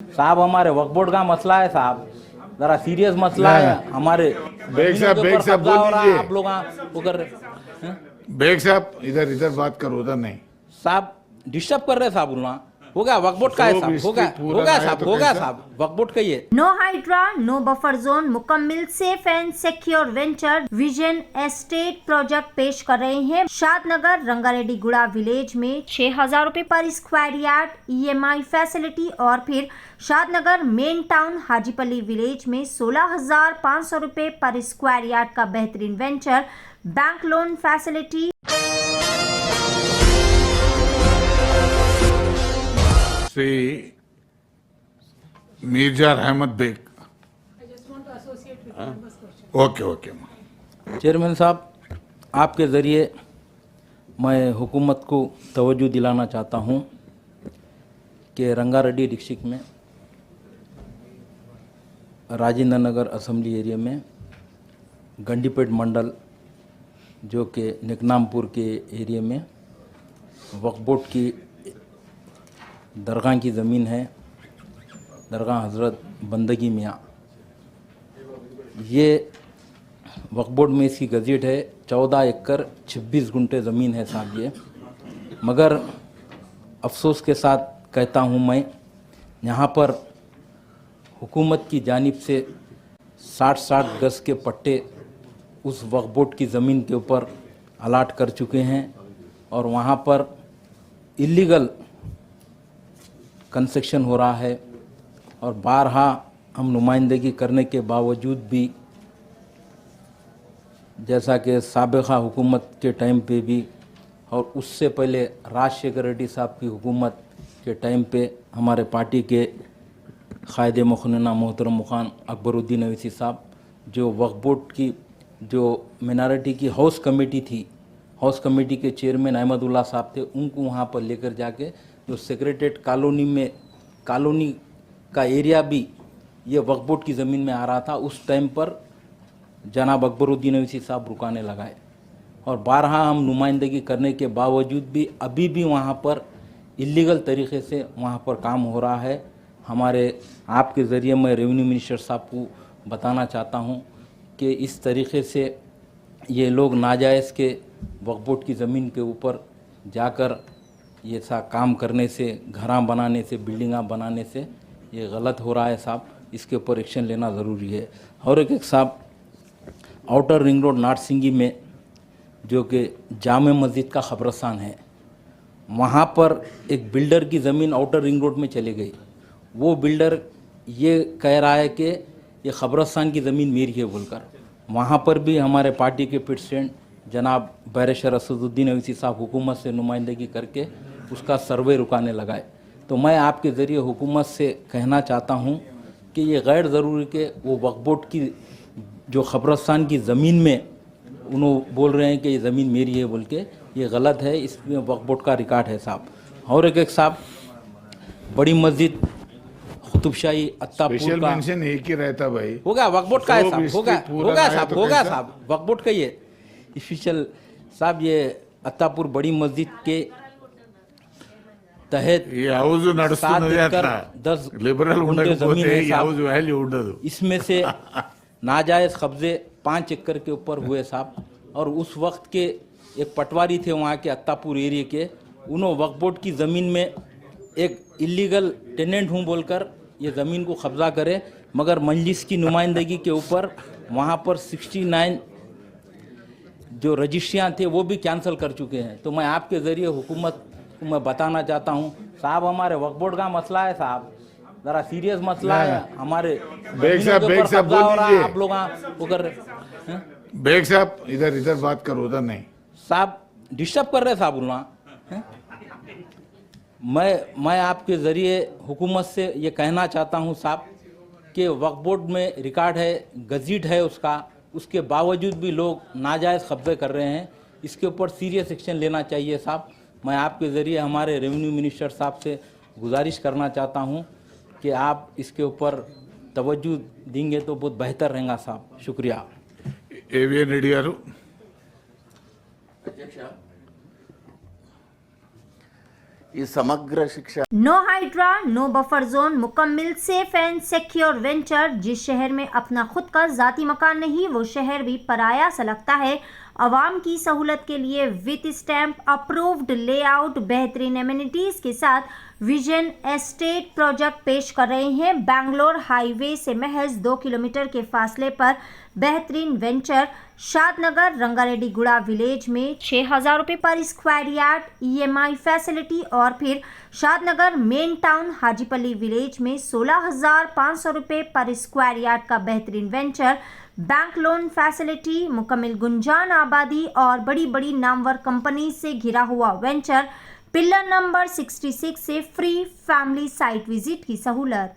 साहब हमारे वक्फ बोर्ड का मसला है साहब, जरा सीरियस मसला है हमारे। बेग साहब बोल लीजिए। आप लोग वो कर रहे हैं। बेग साहब इधर इधर बात करो, उधर नहीं। साहब डिस्टर्ब कर रहे साहब, बोलना हो गया। वक्फ बोर्ड का है साहब, हो गया साहब, हो गया साहब, वक्फ बोर्ड का ही है। No hydra, no buffer zone, मुकम्मल safe and secure venture vision estate project पेश कर रहे हैं। शादनगर रंगारेड्डी गुड़ा विलेज में 6,000 रुपए पर स्क्वायर यार्ड EMI फैसिलिटी, और फिर Shadnagar main town Hajipally village में 16,500 रुपए पर स्क्वायर यार्ड का बेहतरीन venture bank loan facility. Shri Mirza Rahmat Baig. Okay okay. Chairman साहब, आपके ज़रिए मैं हुकूमत को तवज्जो दिलाना चाहता हूँ कि रंगारेड्डी डिस्ट्रिक्ट में राजेंद्र नगर असेंबली एरिया में गंडीपेट मंडल जो कि निकनामपुर के एरिया में वक्फ बोर्ड की दरगाह की ज़मीन है, दरगाह हज़रत बंदगी मियाँ। ये वक्फ बोर्ड में इसकी गज़ेट है 14 एकड़ 26 गुंठे ज़मीन है साहब ये। मगर अफसोस के साथ कहता हूँ मैं, यहाँ पर हुकूमत की जानिब से 60-60 गज़ के पट्टे उस वक्फ बोर्ड की ज़मीन के ऊपर अलाट कर चुके हैं, और वहाँ पर इलीगल कंस्ट्रक्शन हो रहा है। और बारहा हम नुमाइंदगी करने के बावजूद भी, जैसा कि साबिक़ा हुकूमत के टाइम पे भी और उससे पहले राजशेखर रेड्डी साहब की हुकूमत के टाइम पे हमारे पार्टी के क़ायदे मुख़न्ना मोहतरम मुखान अकबरुद्दीन अवैसी साहब, जो वक्फ बोर्ड की जो मिनारिटी की हाउस कमेटी थी, हाउस कमेटी के चेयरमैन अहमदुल्ला साहब थे, उनको वहाँ पर लेकर जाके जो सेक्रेटेरिएट कॉलोनी में, कॉलोनी का एरिया भी ये वक्फ बोर्ड की ज़मीन में आ रहा था, उस टाइम पर जनाब अकबरुद्दीन अवैसी साहब रुकाने लगाए। और बारहा हम नुमाइंदगी करने के बावजूद भी अभी भी वहाँ पर इलीगल तरीक़े से वहाँ पर काम हो रहा है। हमारे आपके ज़रिए मैं रेवेन्यू मिनिस्टर साहब को बताना चाहता हूँ कि इस तरीक़े से ये लोग नाजायज़ के वक्फ बोर्ड की ज़मीन के ऊपर जाकर ये सा काम करने से, घरां बनाने से, बिल्डिंगां बनाने से ये गलत हो रहा है साहब। इसके ऊपर एक्शन लेना ज़रूरी है। और एक साहब, आउटर रिंग रोड नारसिंगी में जो कि जामे मस्जिद का ख़ब्रस्तान है, वहाँ पर एक बिल्डर की ज़मीन आउटर रिंग रोड में चली गई। वो बिल्डर ये कह रहा है कि ये ख़ब्रस्तान की ज़मीन मेरी है बोलकर। वहाँ पर भी हमारे पार्टी के प्रेसिडेंट जनाब बैरिस्टर असदुद्दीन अवैसी साहब हुकूमत से नुमाइंदगी करके उसका सर्वे रुकाने लगाए। तो मैं आपके ज़रिए हुकूमत से कहना चाहता हूँ कि ये गैर ज़रूरी के वो वक्फ बोर्ड की जो ख़ब्रस्तान की ज़मीन में उन्होंने बोल रहे हैं कि ये ज़मीन मेरी है बोल के, ये गलत है। इसमें वक्फ बोर्ड का रिकॉर्ड है साहब। और एक साहब, बड़ी मस्जिद कुतुबशाही अत्तापुर का मेंशन एक ही रहता भाई, हो गया, वक्फ बोर्ड का है साहब, हो गया साहब, हो गया साहब, वक्फ बोर्ड का ही है स्पेशल साहब। ये अत्तापुर बड़ी मस्जिद के तहत 10 लिबरल ज़मीन है साहब। वाल्यू ఉండదు। इसमें से नाजायज़ कब्जे 5 एकड़ के ऊपर हुए साहब। और उस वक्त के एक पटवारी थे वहाँ के अत्तापुर एरिया के, उन्होंने वक्फ बोर्ड की ज़मीन में एक इलीगल टेनेंट हूँ बोलकर ये ज़मीन को कब्ज़ा करे, मगर मजलिस की नुमाइंदगी के ऊपर वहाँ पर 69 जो रजिस्ट्रियाँ थे वो भी कैंसिल कर चुके हैं। तो मैं आपके ज़रिए हुकूमत को मैं बताना चाहता हूँ साहब, हमारे वक्फ बोर्ड का मसला है साहब, ज़रा सीरियस मसला है हमारे। बेग साहब बोल लीजिए। आप लोग वो कर रहे हैं। बेग साहब इधर इधर बात करो, उधर नहीं। साहब डिस्टर्ब कर रहे साहब, बोलना। मैं आपके ज़रिए हुकूमत से ये कहना चाहता हूँ साहब कि वक्फ बोर्ड में रिकॉर्ड है, गज़ेट है उसका, उसके बावजूद भी लोग नाजायज़ कब्जे कर रहे हैं। इसके ऊपर सीरियस एक्शन लेना चाहिए साहब। मैं आपके ज़रिए हमारे रेवेन्यू मिनिस्टर साहब से गुजारिश करना चाहता हूँ कि आप इसके ऊपर तवज्जो देंगे तो बहुत बेहतर रहेगा साहब। शुक्रिया। AVN రెడ్డి గారు। ಈ ಸಮಗ್ರ शिक्षा no hydra no buffer zone मुकम्मल सेफ एंड सिक्योर वेंचर। जिस शहर में अपना खुद का जाती मकान नहीं वो शहर भी पराया सा लगता है। आवाम की सहूलत के लिए विथ स्टैंप अप्रूव्ड लेआउट बेहतरीन एमिनिटीज के साथ विजन एस्टेट प्रोजेक्ट पेश कर रहे हैं। बैंगलोर हाईवे से महज 2 किलोमीटर के फासले पर बेहतरीन वेंचर शादनगर रंगारेड्डी गुड़ा विलेज में 6,000 रुपये पर स्क्वायर यार्ड EMI फैसिलिटी और फिर Shadnagar main town Hajipally village में 16,500 रुपये पर स्क्वायर यार्ड का बेहतरीन वेंचर। बैंक लोन फैसिलिटी, मुकम्मल गुंजान आबादी और बड़ी बड़ी नामवर कंपनी से घिरा हुआ वेंचर। पिलर नंबर 66 से फ्री फैमिली साइट विजिट की सहूलत।